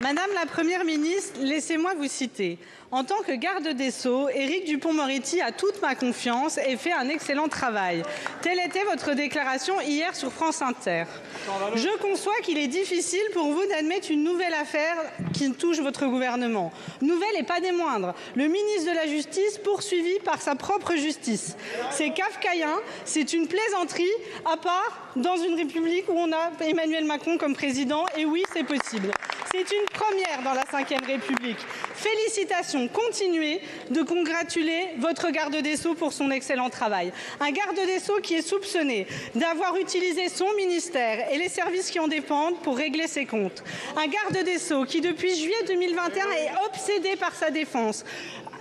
Madame la Première ministre, laissez-moi vous citer. En tant que garde des Sceaux, Éric Dupond-Moretti a toute ma confiance et fait un excellent travail. Telle était votre déclaration hier sur France Inter. Je conçois qu'il est difficile pour vous d'admettre une nouvelle affaire qui touche votre gouvernement. Nouvelle et pas des moindres. Le ministre de la Justice poursuivi par sa propre justice. C'est kafkaïen, c'est une plaisanterie, à part dans une république où on a Emmanuel Macron comme président. Et oui, c'est possible. C'est une première dans la Ve République. Félicitations, continuez de congratuler votre garde des Sceaux pour son excellent travail. Un garde des Sceaux qui est soupçonné d'avoir utilisé son ministère et les services qui en dépendent pour régler ses comptes. Un garde des Sceaux qui, depuis juillet 2021, est obsédé par sa défense.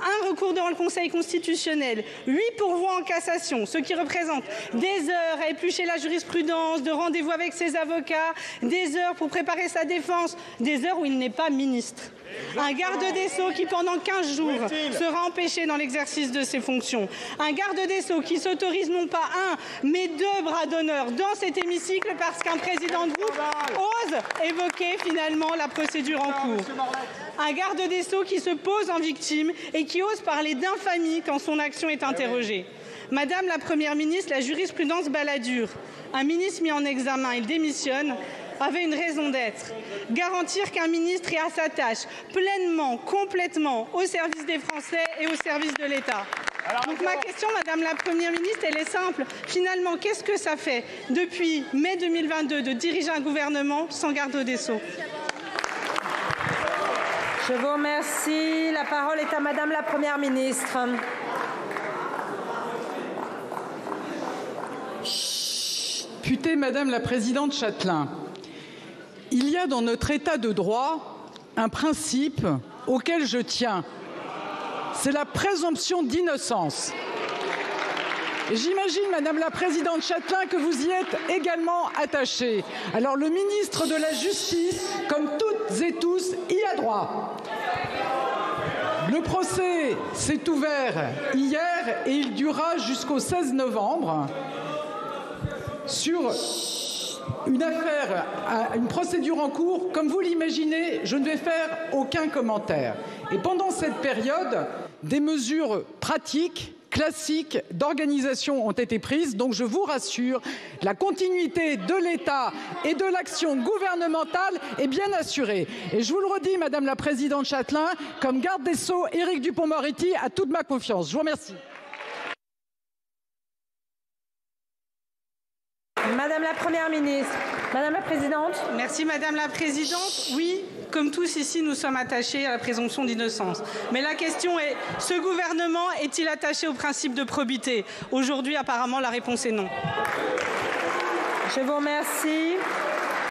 Un recours devant le Conseil constitutionnel, 8 pourvois en cassation, ce qui représente des heures à éplucher la jurisprudence, de rendez-vous avec ses avocats, des heures pour préparer sa défense, des heures où il n'est pas ministre. Un garde des Sceaux qui, pendant 15 jours, sera empêché dans l'exercice de ses fonctions. Un garde des Sceaux qui s'autorise non pas un, mais 2 bras d'honneur dans cet hémicycle parce qu'un président de groupe ose évoquer finalement la procédure en cours. Un garde des Sceaux qui se pose en victime et qui ose parler d'infamie quand son action est interrogée. Madame la Première ministre, la jurisprudence Balladur, un ministre mis en examen, il démissionne, avait une raison d'être. Garantir qu'un ministre est à sa tâche, pleinement, complètement, au service des Français et au service de l'État. Donc ma question, Madame la Première ministre, elle est simple. Finalement, qu'est-ce que ça fait depuis mai 2022 de diriger un gouvernement sans garde des Sceaux? Je vous remercie. La parole est à Madame la Première ministre. Députée Madame la Présidente Châtelain, il y a dans notre État de droit un principe auquel je tiens. C'est la présomption d'innocence. J'imagine, Madame la Présidente Châtelain, que vous y êtes également attachée. Alors le ministre de la Justice, comme toutes et tous, y a droit. Le procès s'est ouvert hier et il durera jusqu'au 16 novembre sur une affaire, une procédure en cours. Comme vous l'imaginez, je ne vais faire aucun commentaire. Et pendant cette période, des mesures pratiques, classiques d'organisation ont été prises. Donc je vous rassure, la continuité de l'État et de l'action gouvernementale est bien assurée. Et je vous le redis, Madame la Présidente Châtelain, comme garde des Sceaux, Éric Dupond-Moretti a toute ma confiance. Je vous remercie. Madame la Première ministre. Madame la Présidente. Merci Madame la Présidente. Oui, comme tous ici, nous sommes attachés à la présomption d'innocence. Mais la question est, ce gouvernement est-il attaché au principe de probité? Aujourd'hui, apparemment, la réponse est non. Je vous remercie.